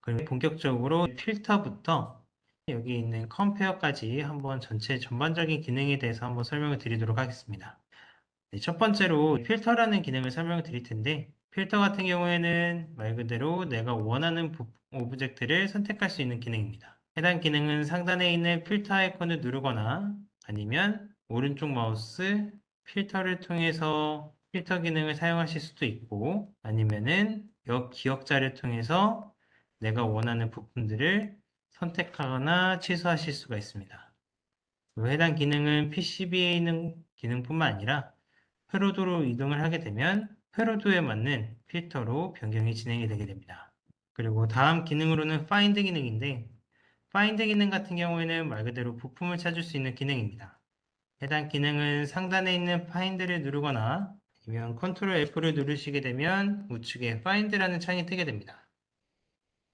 그리고 본격적으로 필터부터 여기 있는 컴페어까지 한번 전체 전반적인 기능에 대해서 한번 설명을 드리도록 하겠습니다. 네, 첫 번째로 필터라는 기능을 설명을 드릴 텐데, 필터 같은 경우에는 말 그대로 내가 원하는 오브젝트를 선택할 수 있는 기능입니다. 해당 기능은 상단에 있는 필터 아이콘을 누르거나 아니면 오른쪽 마우스 필터를 통해서 필터 기능을 사용하실 수도 있고, 아니면은 역 기억자를 통해서 내가 원하는 부분들을 선택하거나 취소하실 수가 있습니다. 해당 기능은 PCB에 있는 기능뿐만 아니라 회로도로 이동을 하게 되면 회로도에 맞는 필터로 변경이 진행이 되게 됩니다. 그리고 다음 기능으로는 Find 기능인데, Find 기능 같은 경우에는 말 그대로 부품을 찾을 수 있는 기능입니다. 해당 기능은 상단에 있는 Find를 누르거나 아니면 Ctrl F를 누르시게 되면 우측에 Find라는 창이 뜨게 됩니다.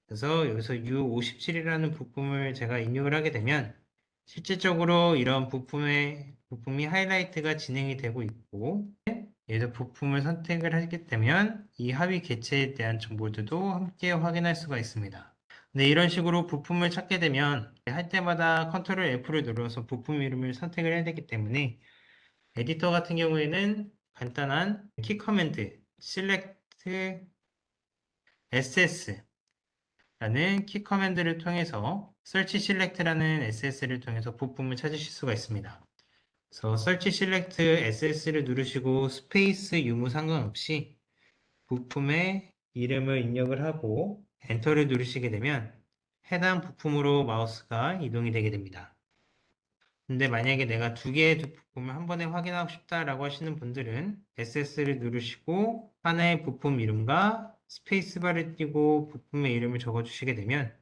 그래서 여기서 U57이라는 부품을 제가 입력을 하게 되면 실질적으로 이런 부품이 하이라이트가 진행이 되고 있고, 얘도 부품을 선택을 하게 되면 이 합의 개체에 대한 정보들도 함께 확인할 수가 있습니다. 근데 이런 식으로 부품을 찾게 되면 할 때마다 컨트롤 F를 눌러서 부품 이름을 선택을 해야 되기 때문에 에디터 같은 경우에는 간단한 키 커맨드 select ss 라는 키 커맨드를 통해서 search select라는 SS를 통해서 부품을 찾으실 수가 있습니다. 그래서 search select SS를 누르시고 스페이스 유무 상관없이 부품의 이름을 입력을 하고 엔터를 누르시게 되면 해당 부품으로 마우스가 이동이 되게 됩니다. 근데 만약에 내가 두 개의 부품을 한 번에 확인하고 싶다라고 하시는 분들은 SS를 누르시고 하나의 부품 이름과 스페이스바를 띄고 부품의 이름을 적어주시게 되면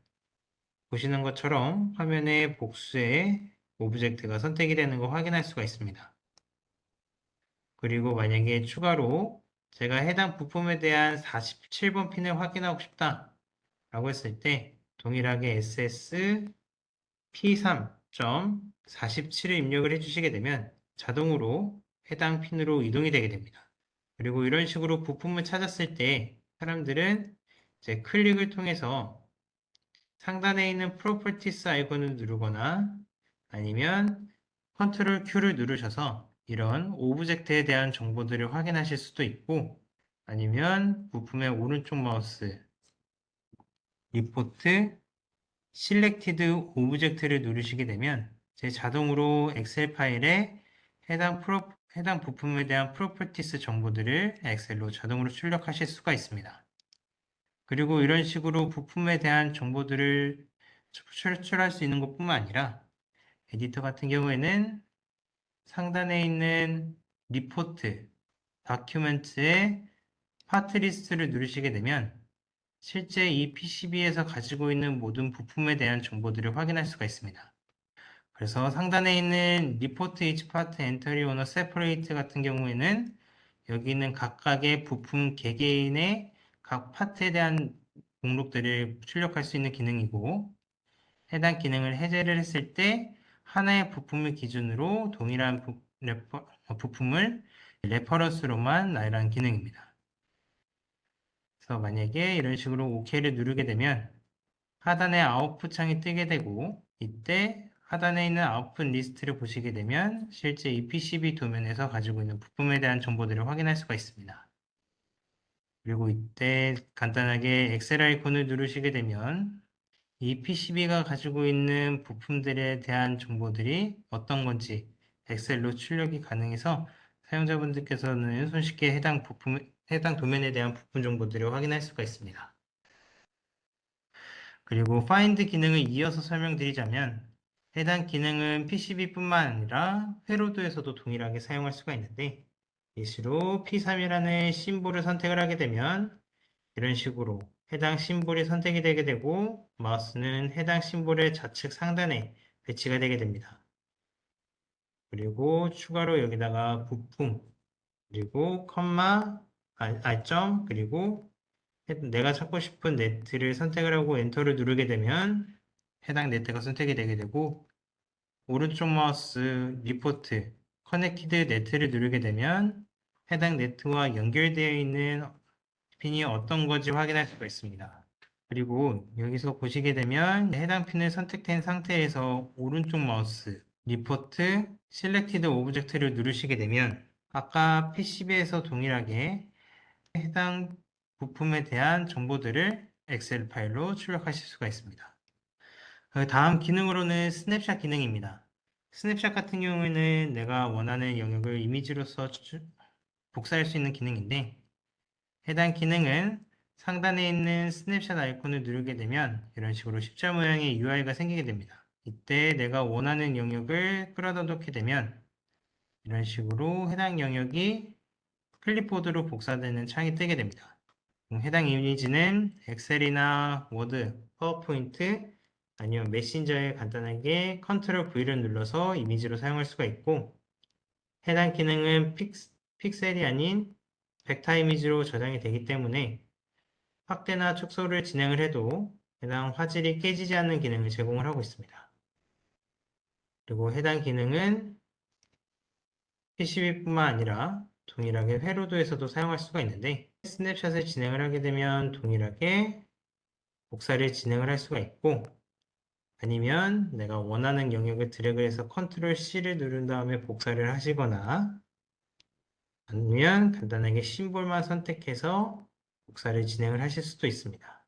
보시는 것처럼 화면에 복수의 오브젝트가 선택이 되는 거 확인할 수가 있습니다. 그리고 만약에 추가로 제가 해당 부품에 대한 47번 핀을 확인하고 싶다 라고 했을 때 동일하게 SS P3.47을 입력을 해주시게 되면 자동으로 해당 핀으로 이동이 되게 됩니다. 그리고 이런 식으로 부품을 찾았을 때 사람들은 이제 클릭을 통해서 상단에 있는 Properties 아이콘을 누르거나 아니면 Ctrl Q를 누르셔서 이런 오브젝트에 대한 정보들을 확인하실 수도 있고, 아니면 부품의 오른쪽 마우스 리포트 Selected 오브젝트를 누르시게 되면 제 자동으로 엑셀 파일에 해당 부품에 대한 Properties 정보들을 엑셀로 자동으로 출력하실 수가 있습니다. 그리고 이런 식으로 부품에 대한 정보들을 추출할 수 있는 것뿐만 아니라 에디터 같은 경우에는 상단에 있는 리포트, 다큐멘트의 파트 리스트를 누르시게 되면 실제 이 PCB에서 가지고 있는 모든 부품에 대한 정보들을 확인할 수가 있습니다. 그래서 상단에 있는 리포트 each part entry on a separate 같은 경우에는 여기 있는 각각의 부품 개개인의 각 파트에 대한 목록들을 출력할 수 있는 기능이고, 해당 기능을 해제를 했을 때 하나의 부품을 기준으로 동일한 부품을 레퍼런스로만 나열하는 기능입니다. 그래서 만약에 이런 식으로 OK를 누르게 되면 하단에 아웃풋 창이 뜨게 되고, 이때 하단에 있는 아웃풋 리스트를 보시게 되면 실제 이 PCB 도면에서 가지고 있는 부품에 대한 정보들을 확인할 수가 있습니다. 그리고 이때 간단하게 엑셀 아이콘을 누르시게 되면 이 PCB가 가지고 있는 부품들에 대한 정보들이 어떤 건지 엑셀로 출력이 가능해서 사용자분들께서는 손쉽게 해당 도면에 대한 부품 정보들을 확인할 수가 있습니다. 그리고 Find 기능을 이어서 설명드리자면 해당 기능은 PCB뿐만 아니라 회로도에서도 동일하게 사용할 수가 있는데, 예시로 P3이라는 심볼을 선택을 하게 되면 이런 식으로 해당 심볼이 선택이 되게 되고 마우스는 해당 심볼의 좌측 상단에 배치가 되게 됩니다. 그리고 추가로 여기다가 부품, 그리고 컴마, 알점, 그리고 내가 찾고 싶은 네트를 선택을 하고 엔터를 누르게 되면 해당 네트가 선택이 되게 되고, 오른쪽 마우스 리포트, 커넥티드 네트를 누르게 되면 해당 네트와 연결되어 있는 핀이 어떤 건지 확인할 수가 있습니다. 그리고 여기서 보시게 되면 해당 핀을 선택된 상태에서 오른쪽 마우스 리포트 셀렉티드 오브젝트를 누르시게 되면 아까 PCB에서 동일하게 해당 부품에 대한 정보들을 엑셀 파일로 출력하실 수가 있습니다. 다음 기능으로는 스냅샷 기능입니다. 스냅샷 같은 경우에는 내가 원하는 영역을 이미지로서 복사할 수 있는 기능인데 해당 기능은 상단에 있는 스냅샷 아이콘을 누르게 되면 이런 식으로 십자 모양의 UI가 생기게 됩니다. 이때 내가 원하는 영역을 끌어다 놓게 되면 이런 식으로 해당 영역이 클립보드로 복사되는 창이 뜨게 됩니다. 해당 이미지는 엑셀이나 워드, 파워포인트 아니면 메신저에 간단하게 컨트롤 V를 눌러서 이미지로 사용할 수가 있고 해당 기능은 픽셀이 아닌 벡터 이미지로 저장이 되기 때문에 확대나 축소를 진행을 해도 해당 화질이 깨지지 않는 기능을 제공을 하고 있습니다. 그리고 해당 기능은 PCB뿐만 아니라 동일하게 회로도에서도 사용할 수가 있는데 스냅샷을 진행을 하게 되면 동일하게 복사를 진행을 할 수가 있고 아니면 내가 원하는 영역을 드래그를 해서 컨트롤 C를 누른 다음에 복사를 하시거나 아니면 간단하게 심볼만 선택해서 복사를 진행을 하실 수도 있습니다.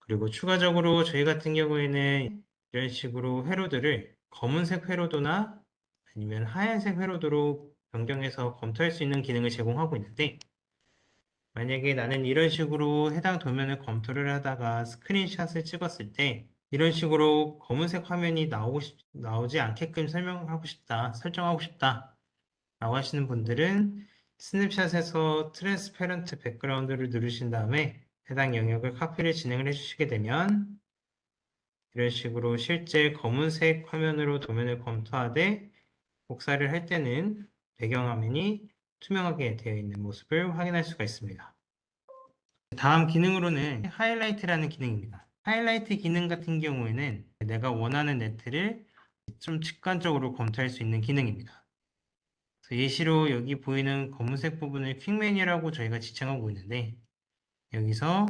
그리고 추가적으로 저희 같은 경우에는 이런 식으로 회로들을 검은색 회로도나 아니면 하얀색 회로도로 변경해서 검토할 수 있는 기능을 제공하고 있는데 만약에 나는 이런 식으로 해당 도면을 검토를 하다가 스크린샷을 찍었을 때 이런 식으로 검은색 화면이 나오지 않게끔 설정하고 싶다 라고 하시는 분들은 스냅샷에서 트랜스페런트 백그라운드를 누르신 다음에 해당 영역을 카피를 진행을 해주시게 되면 이런 식으로 실제 검은색 화면으로 도면을 검토하되 복사를 할 때는 배경화면이 투명하게 되어 있는 모습을 확인할 수가 있습니다. 다음 기능으로는 하이라이트라는 기능입니다. 하이라이트 기능 같은 경우에는 내가 원하는 네트를 좀 직관적으로 검토할 수 있는 기능입니다. 예시로 여기 보이는 검은색 부분을 퀵 메뉴라고 저희가 지칭하고 있는데 여기서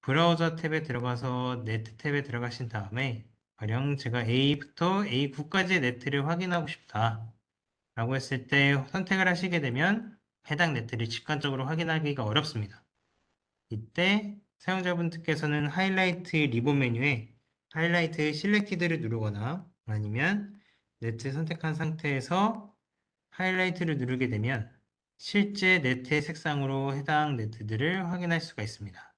브라우저 탭에 들어가서 네트 탭에 들어가신 다음에 가령 제가 A부터 A9까지의 네트를 확인하고 싶다 라고 했을 때 선택을 하시게 되면 해당 네트를 직관적으로 확인하기가 어렵습니다. 이때 사용자분들께서는 하이라이트 리본 메뉴에 하이라이트 실렉티드를 누르거나 아니면 네트 선택한 상태에서 하이라이트를 누르게 되면 실제 네트의 색상으로 해당 네트들을 확인할 수가 있습니다.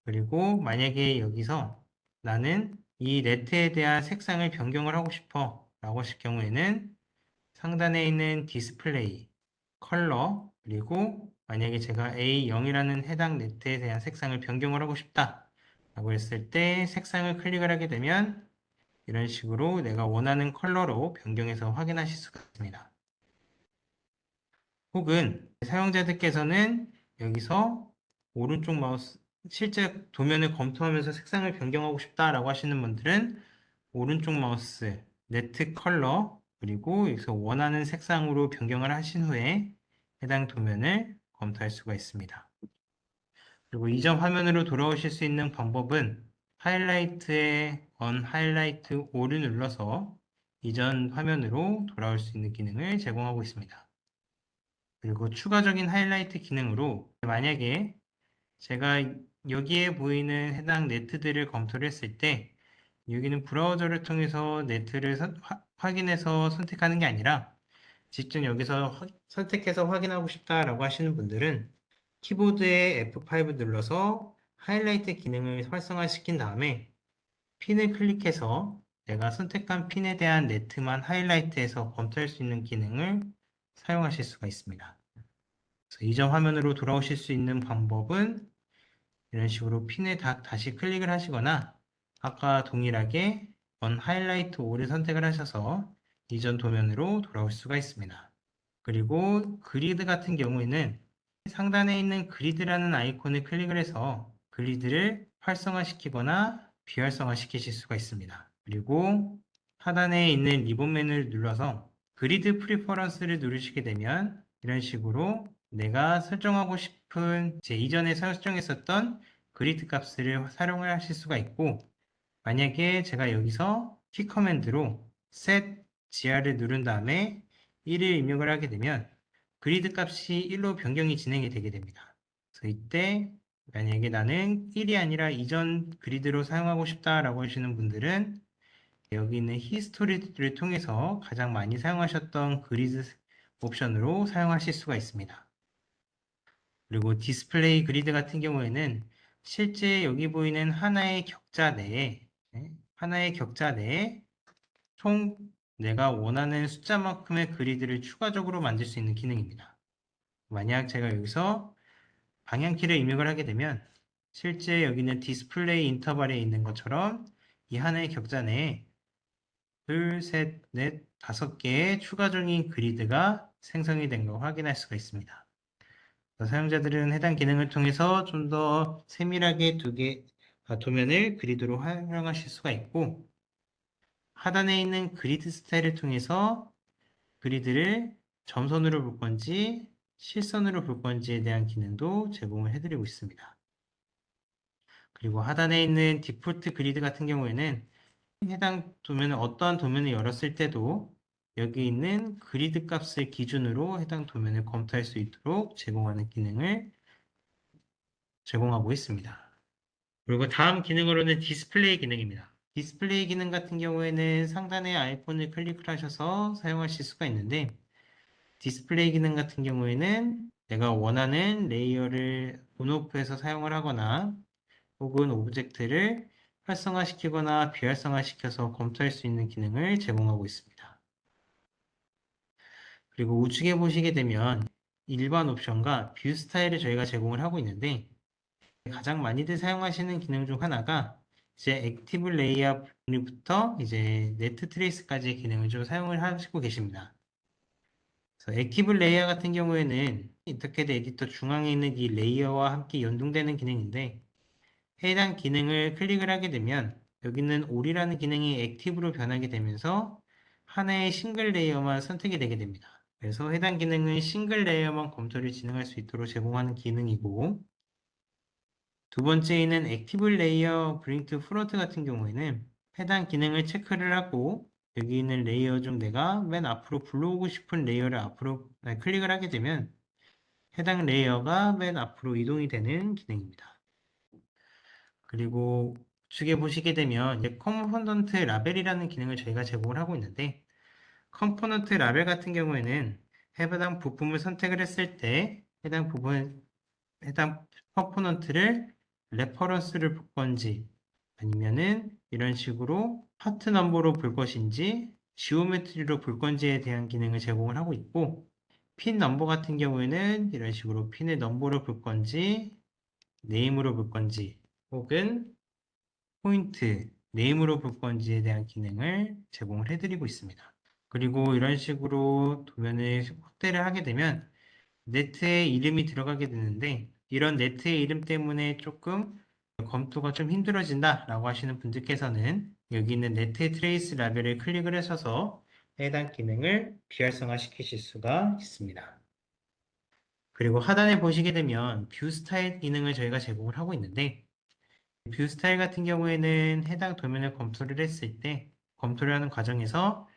그리고 만약에 여기서 나는 이 네트에 대한 색상을 변경을 하고 싶어 라고 하실 경우에는 상단에 있는 디스플레이, 컬러, 그리고 만약에 제가 A0이라는 해당 네트에 대한 색상을 변경을 하고 싶다 라고 했을 때 색상을 클릭을 하게 되면 이런 식으로 내가 원하는 컬러로 변경해서 확인하실 수가 있습니다. 혹은 사용자들께서는 여기서 오른쪽 마우스 실제 도면을 검토하면서 색상을 변경하고 싶다라고 하시는 분들은 오른쪽 마우스 네트 컬러 그리고 여기서 원하는 색상으로 변경을 하신 후에 해당 도면을 검토할 수가 있습니다. 그리고 이전 화면으로 돌아오실 수 있는 방법은 하이라이트에 하이라이트 O를 눌러서 이전 화면으로 돌아올 수 있는 기능을 제공하고 있습니다. 그리고 추가적인 하이라이트 기능으로 만약에 제가 여기에 보이는 해당 네트들을 검토를 했을 때 여기는 브라우저를 통해서 네트를 확인해서 선택하는 게 아니라 직접 여기서 선택해서 확인하고 싶다라고 하시는 분들은 키보드에 F5 눌러서 하이라이트 기능을 활성화시킨 다음에 핀을 클릭해서 내가 선택한 핀에 대한 네트만 하이라이트해서 검토할 수 있는 기능을 사용하실 수가 있습니다. 이전 화면으로 돌아오실 수 있는 방법은 이런 식으로 핀에 다시 클릭을 하시거나 아까 동일하게 하이라이트 5를 선택을 하셔서 이전 도면으로 돌아올 수가 있습니다. 그리고 그리드 같은 경우에는 상단에 있는 그리드라는 아이콘을 클릭을 해서 그리드를 활성화시키거나 비활성화시키실 수가 있습니다. 그리고 하단에 있는 리본 메뉴를 눌러서 그리드 프리퍼런스를 누르시게 되면 이런 식으로 내가 설정하고 싶은 이전에 설정했었던 그리드 값을 활용을 하실 수가 있고, 만약에 제가 여기서 키 커맨드로 set gr을 누른 다음에 1을 입력을 하게 되면 그리드 값이 1로 변경이 진행이 되게 됩니다. 그래서 이때 만약에 나는 1이 아니라 이전 그리드로 사용하고 싶다라고 하시는 분들은 여기 있는 히스토리를 통해서 가장 많이 사용하셨던 그리드 옵션으로 사용하실 수가 있습니다. 그리고 디스플레이 그리드 같은 경우에는 실제 여기 보이는 하나의 격자 내에 총 내가 원하는 숫자만큼의 그리드를 추가적으로 만들 수 있는 기능입니다. 만약 제가 여기서 방향키를 입력을 하게 되면 실제 여기는 디스플레이 인터벌에 있는 것처럼 이 하나의 격자 내에 둘, 셋, 넷, 5개의 추가적인 그리드가 생성이 된 걸 확인할 수가 있습니다. 사용자들은 해당 기능을 통해서 좀 더 세밀하게 도면을 그리드로 활용하실 수가 있고, 하단에 있는 그리드 스타일을 통해서 그리드를 점선으로 볼 건지 실선으로 볼 건지에 대한 기능도 제공을 해드리고 있습니다. 그리고 하단에 있는 디폴트 그리드 같은 경우에는 해당 도면을 어떠한 도면을 열었을 때도 여기 있는 그리드 값을 기준으로 해당 도면을 검토할 수 있도록 제공하는 기능을 제공하고 있습니다. 그리고 다음 기능으로는 디스플레이 기능입니다. 디스플레이 기능 같은 경우에는 상단에 아이콘을 클릭을 하셔서 사용하실 수가 있는데 디스플레이 기능 같은 경우에는 내가 원하는 레이어를 온오프해서 사용을 하거나 혹은 오브젝트를 활성화시키거나 비활성화시켜서 검토할 수 있는 기능을 제공하고 있습니다. 그리고 우측에 보시게 되면 일반 옵션과 뷰 스타일을 저희가 제공을 하고 있는데 가장 많이들 사용하시는 기능 중 하나가 이제 액티브 레이아웃부터 이제 네트 트레이스까지의 기능을 좀 사용을 하시고 계십니다. 그래서 액티브 레이어 같은 경우에는 인터캐드 에디터 중앙에 있는 이 레이어와 함께 연동되는 기능인데 해당 기능을 클릭을 하게 되면 여기는 all이라는 기능이 액티브로 변하게 되면서 하나의 싱글 레이어만 선택이 되게 됩니다. 그래서 해당 기능은 싱글 레이어만 검토를 진행할 수 있도록 제공하는 기능이고 두 번째에는 액티브 레이어 브링 투 프론트 같은 경우에는 해당 기능을 체크를 하고 여기 있는 레이어 중 내가 맨 앞으로 불러오고 싶은 레이어를 앞으로 클릭을 하게 되면 해당 레이어가 맨 앞으로 이동이 되는 기능입니다. 그리고 우측에 보시게 되면 이제 컴포넌트 라벨이라는 기능을 저희가 제공을 하고 있는데 컴포넌트 라벨 같은 경우에는 해당 부품을 선택을 했을 때 해당 컴포넌트를 레퍼런스를 볼 건지 아니면은 이런 식으로 파트 넘버로 볼 것인지 지오메트리로 볼 건지에 대한 기능을 제공을 하고 있고 핀 넘버 같은 경우에는 이런 식으로 핀의 넘버로 볼 건지 네임으로 볼 건지 혹은 포인트 네임으로 볼 건지에 대한 기능을 제공을 해드리고 있습니다. 그리고 이런 식으로 도면을 확대를 하게 되면 네트에 이름이 들어가게 되는데 이런 네트의 이름 때문에 조금 검토가 좀 힘들어진다 라고 하시는 분들께서는 여기 있는 네트 트레이스 라벨을 클릭을 하셔서 해당 기능을 비활성화 시키실 수가 있습니다. 그리고 하단에 보시게 되면 뷰 스타일 기능을 저희가 제공을 하고 있는데 뷰 스타일 같은 경우에는 해당 도면을 검토를 했을 때 검토를 하는 과정에서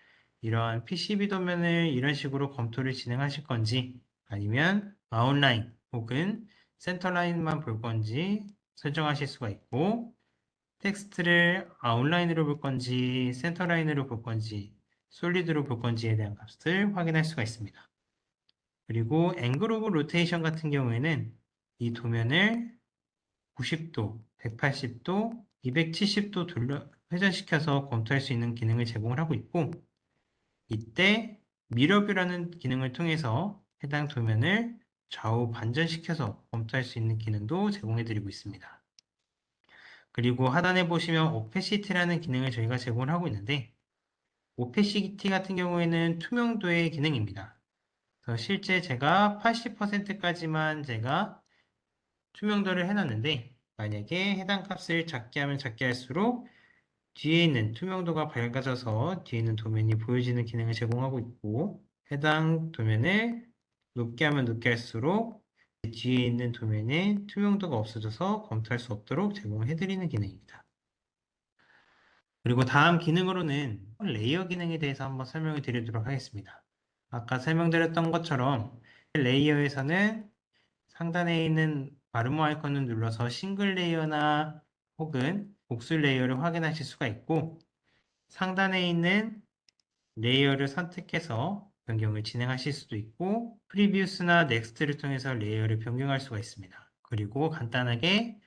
이러한 PCB 도면을 이런 식으로 검토를 진행하실 건지 아니면 아웃라인 혹은 센터라인만 볼 건지 설정하실 수가 있고 텍스트를 아웃라인으로 볼 건지 센터라인으로 볼 건지 솔리드로 볼 건지에 대한 값을 확인할 수가 있습니다. 그리고 앵글 오브 로테이션 같은 경우에는 이 도면을 90도, 180도, 270도 회전시켜서 검토할 수 있는 기능을 제공을 하고 있고 이때 미러뷰라는 기능을 통해서 해당 도면을 좌우 반전시켜서 검토할 수 있는 기능도 제공해 드리고 있습니다. 그리고 하단에 보시면 오페시티라는 기능을 저희가 제공을 하고 있는데 오페시티 같은 경우에는 투명도의 기능입니다. 그래서 실제 제가 80%까지만 제가 투명도를 해놨는데 만약에 해당 값을 작게 하면 작게 할수록 뒤에 있는 투명도가 밝아져서 뒤에 있는 도면이 보여지는 기능을 제공하고 있고 해당 도면을 높게 하면 높게 할수록 뒤에 있는 도면에 투명도가 없어져서 검토할 수 없도록 제공해드리는 기능입니다. 그리고 다음 기능으로는 레이어 기능에 대해서 한번 설명을 드리도록 하겠습니다. 아까 설명드렸던 것처럼 레이어에서는 상단에 있는 바르모 아이콘을 눌러서 싱글 레이어나 혹은 복수 레이어를 확인하실 수가 있고, 상단에 있는 레이어를 선택해서 변경을 진행하실 수도 있고, 프리비우스나 넥스트를 통해서 레이어를 변경할 수가 있습니다. 그리고 간단하게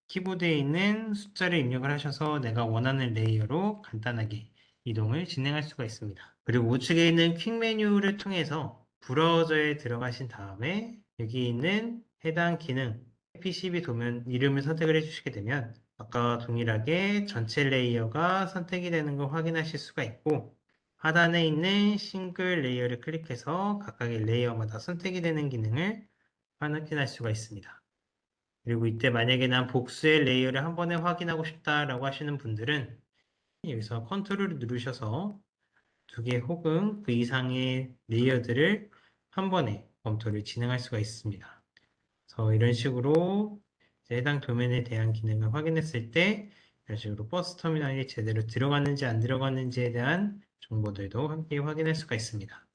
키보드에 있는 숫자를 입력을 하셔서 내가 원하는 레이어로 간단하게 이동을 진행할 수가 있습니다. 그리고 우측에 있는 퀵 메뉴를 통해서 브라우저에 들어가신 다음에 여기 있는 해당 기능 PCB 도면 이름을 선택을 해주시게 되면 아까 동일하게 전체 레이어가 선택이 되는 걸 확인하실 수가 있고, 하단에 있는 싱글 레이어를 클릭해서 각각의 레이어마다 선택이 되는 기능을 확인할 수가 있습니다. 그리고 이때 만약에 난 복수의 레이어를 한 번에 확인하고 싶다라고 하시는 분들은 여기서 컨트롤을 누르셔서 두 개 혹은 그 이상의 레이어들을 한 번에 검토를 진행할 수가 있습니다. 그래서 이런 식으로 해당 도면에 대한 기능을 확인했을 때 이런 식으로 버스 터미널이 제대로 들어갔는지 안 들어갔는지에 대한 정보들도 함께 확인할 수가 있습니다.